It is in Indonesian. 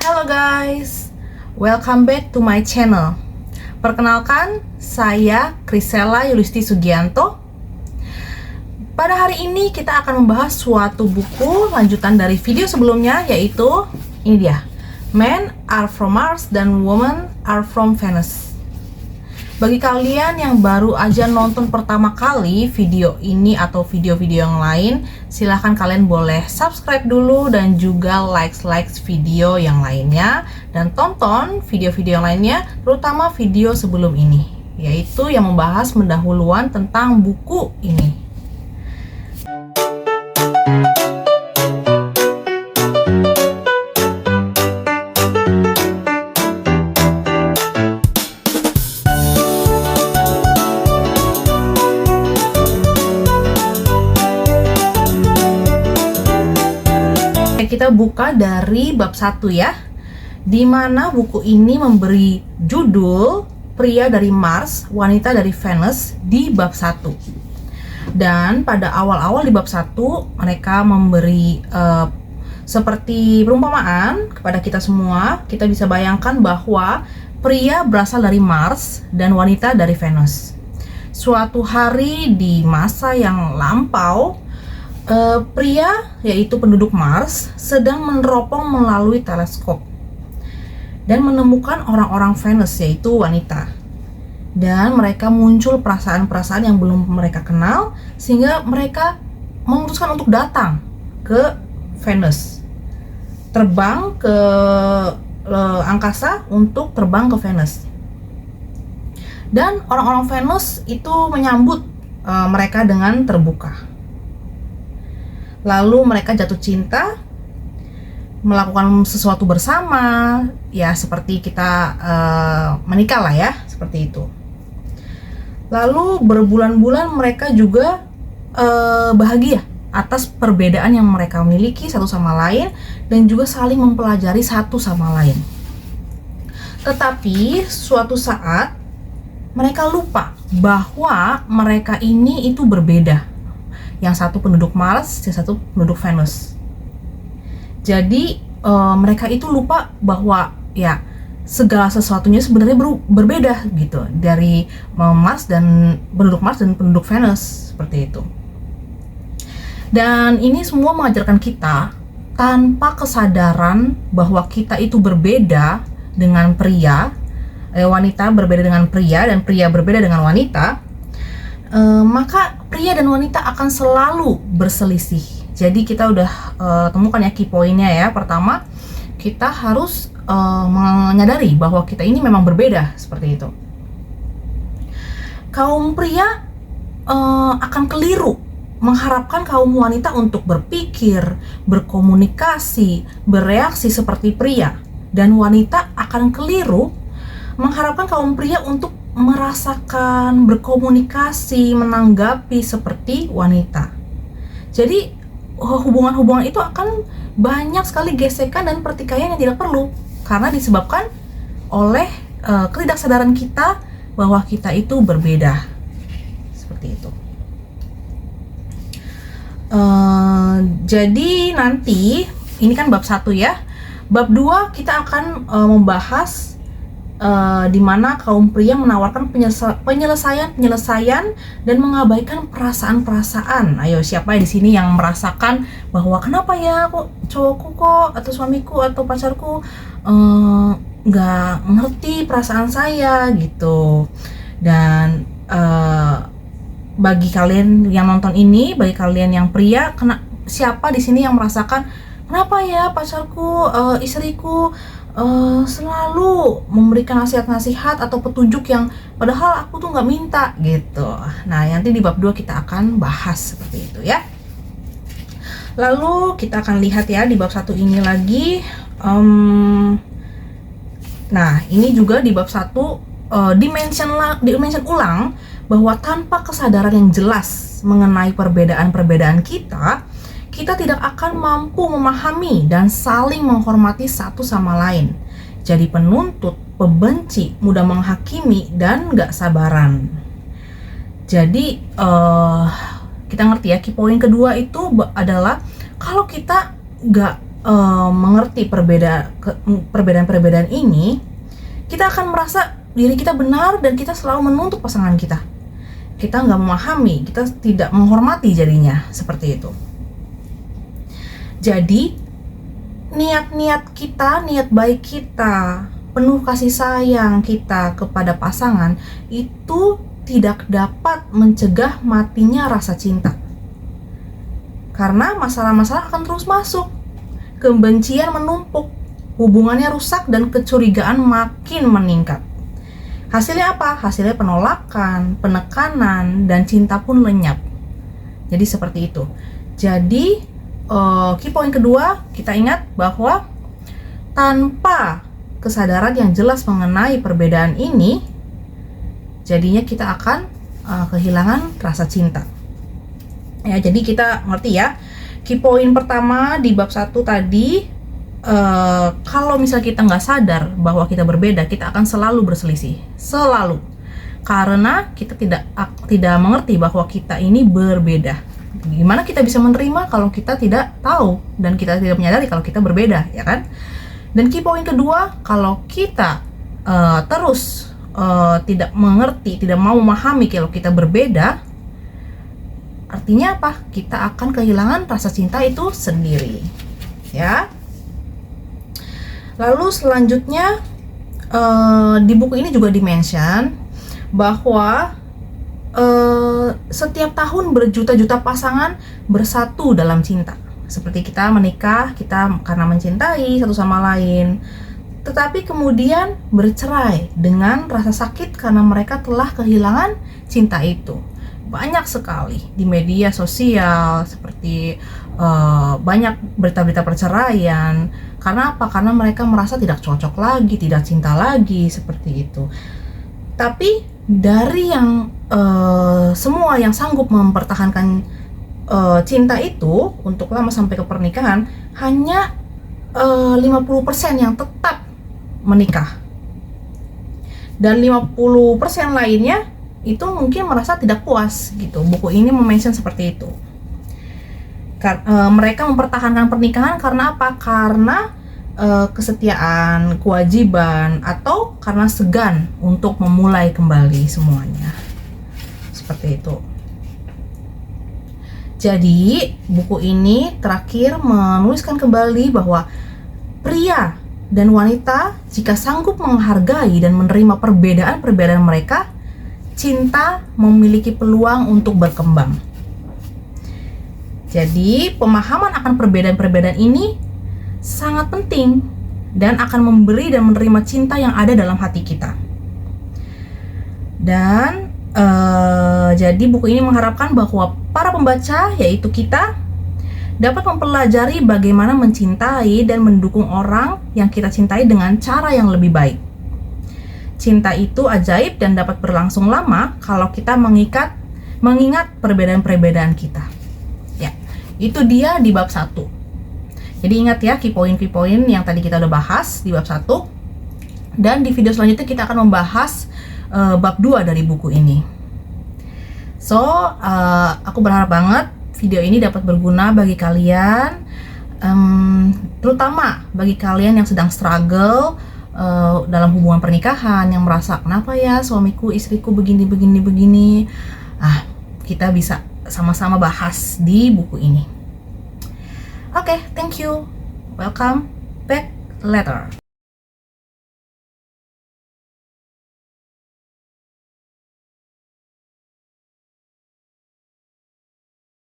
Halo guys, welcome back to my channel. Perkenalkan, saya Krisela Yulisti Sugianto. Pada hari ini kita akan membahas suatu buku lanjutan dari video sebelumnya, yaitu ini dia, Men Are From Mars dan Women Are From Venus. Bagi kalian yang baru aja nonton pertama kali video ini atau video-video yang lain, silahkan kalian boleh subscribe dulu dan juga like video yang lainnya, dan tonton video-video yang lainnya, terutama video sebelum ini, yaitu yang membahas pendahuluan tentang buku ini. Kita buka dari bab 1 ya, dimana buku ini memberi judul Pria dari Mars, Wanita dari Venus di bab 1. Dan pada awal-awal di bab 1 mereka memberi seperti perumpamaan kepada kita semua. Kita bisa bayangkan bahwa pria berasal dari Mars dan wanita dari Venus. Suatu hari di masa yang lampau, pria, yaitu penduduk Mars, sedang meneropong melalui teleskop dan menemukan orang-orang Venus, yaitu wanita. Dan mereka muncul perasaan-perasaan yang belum mereka kenal, sehingga mereka memutuskan untuk datang ke Venus, terbang ke angkasa untuk terbang ke Venus. Dan orang-orang Venus itu menyambut mereka dengan terbuka. Lalu mereka jatuh cinta, melakukan sesuatu bersama, ya seperti kita menikah lah ya, seperti itu. Lalu berbulan-bulan mereka juga bahagia atas perbedaan yang mereka miliki satu sama lain, dan juga saling mempelajari satu sama lain. Tetapi suatu saat mereka lupa bahwa mereka ini itu berbeda. Yang satu penduduk Mars, yang satu penduduk Venus. Jadi mereka itu lupa bahwa ya segala sesuatunya sebenarnya berbeda gitu, dari Mars dan penduduk Mars dan penduduk Venus, seperti itu. Dan ini semua mengajarkan kita tanpa kesadaran bahwa kita itu berbeda dengan pria, wanita berbeda dengan pria, dan pria berbeda dengan wanita. Maka pria dan wanita akan selalu berselisih. Jadi kita udah temukan ya key pointnya ya. Pertama, kita harus menyadari bahwa kita ini memang berbeda, seperti itu. Kaum pria akan keliru mengharapkan kaum wanita untuk berpikir, berkomunikasi, bereaksi seperti pria, dan wanita akan keliru mengharapkan kaum pria untuk merasakan, berkomunikasi, menanggapi seperti wanita. Jadi hubungan-hubungan itu akan banyak sekali gesekan dan pertikaian yang tidak perlu, karena disebabkan oleh ketidaksadaran kita bahwa kita itu berbeda, seperti itu. Jadi nanti ini kan bab 1 ya. Bab 2 kita akan membahas di mana kaum pria menawarkan penyelesaian dan mengabaikan perasaan-perasaan. Ayo, siapa di sini yang merasakan bahwa kenapa ya kok cowokku kok atau suamiku atau pacarku nggak ngerti perasaan saya gitu. Dan bagi kalian yang nonton ini, bagi kalian yang pria, siapa di sini yang merasakan kenapa ya pacarku, istriku selalu memberikan nasihat-nasihat atau petunjuk yang padahal aku tuh nggak minta gitu. Nah, nanti di bab 2 kita akan bahas seperti itu ya. Lalu kita akan lihat ya di bab 1 ini lagi. Nah, ini juga di bab 1 dimention ulang bahwa tanpa kesadaran yang jelas mengenai perbedaan-perbedaan kita tidak akan mampu memahami dan saling menghormati satu sama lain. Jadi penuntut, pembenci, mudah menghakimi, dan gak sabaran. Jadi kita ngerti ya, key point kedua itu adalah kalau kita gak mengerti perbedaan-perbedaan ini, kita akan merasa diri kita benar dan kita selalu menuntut pasangan kita. Kita nggak memahami, kita tidak menghormati jadinya seperti itu. Jadi niat kita, niat baik kita, penuh kasih sayang kita kepada pasangan itu tidak dapat mencegah matinya rasa cinta. Karena masalah-masalah akan terus masuk. Kebencian menumpuk, hubungannya rusak dan kecurigaan makin meningkat. Hasilnya apa? Hasilnya penolakan, penekanan, dan cinta pun lenyap. Jadi seperti itu. Jadi key point kedua, kita ingat bahwa tanpa kesadaran yang jelas mengenai perbedaan ini, jadinya kita akan kehilangan rasa cinta. Ya, jadi kita ngerti ya. Key point pertama di bab 1 tadi, kalau misalnya kita nggak sadar bahwa kita berbeda, kita akan selalu berselisih, selalu, karena kita tidak mengerti bahwa kita ini berbeda. Gimana kita bisa menerima kalau kita tidak tahu dan kita tidak menyadari kalau kita berbeda, ya kan? Dan key point kedua, kalau kita terus tidak mengerti, tidak mau memahami kalau kita berbeda, artinya apa? Kita akan kehilangan rasa cinta itu sendiri, ya. Lalu selanjutnya di buku ini juga dimention bahwa setiap tahun berjuta-juta pasangan bersatu dalam cinta. Seperti kita menikah, kita karena mencintai satu sama lain, tetapi kemudian bercerai dengan rasa sakit karena mereka telah kehilangan cinta itu. Banyak sekali di media sosial, seperti banyak berita-berita perceraian. Karena apa? Karena mereka merasa tidak cocok lagi, tidak cinta lagi, seperti itu. Tapi dari yang semua yang sanggup mempertahankan cinta itu untuk lama sampai ke pernikahan, hanya 50% yang tetap menikah. Dan 50% lainnya itu mungkin merasa tidak puas gitu. Buku ini mention seperti itu. Mereka mempertahankan pernikahan karena apa? Karena kesetiaan, kewajiban, atau karena segan untuk memulai kembali semuanya. Seperti itu. Jadi buku ini terakhir menuliskan kembali bahwa pria dan wanita jika sanggup menghargai dan menerima perbedaan-perbedaan mereka, cinta memiliki peluang untuk berkembang. Jadi, pemahaman akan perbedaan-perbedaan ini sangat penting dan akan memberi dan menerima cinta yang ada dalam hati kita. Dan jadi buku ini mengharapkan bahwa para pembaca, yaitu kita, dapat mempelajari bagaimana mencintai dan mendukung orang yang kita cintai dengan cara yang lebih baik. Cinta itu ajaib dan dapat berlangsung lama kalau kita mengingat perbedaan-perbedaan kita. Ya, itu dia di bab 1. Jadi ingat ya, key point yang tadi kita udah bahas di bab 1. Dan di video selanjutnya kita akan membahas bab 2 dari buku ini. So, aku berharap banget video ini dapat berguna bagi kalian, terutama bagi kalian yang sedang struggle dalam hubungan pernikahan, yang merasa kenapa ya suamiku, istriku begini. Kita bisa sama-sama bahas di buku ini. Oke, thank you. Welcome back later.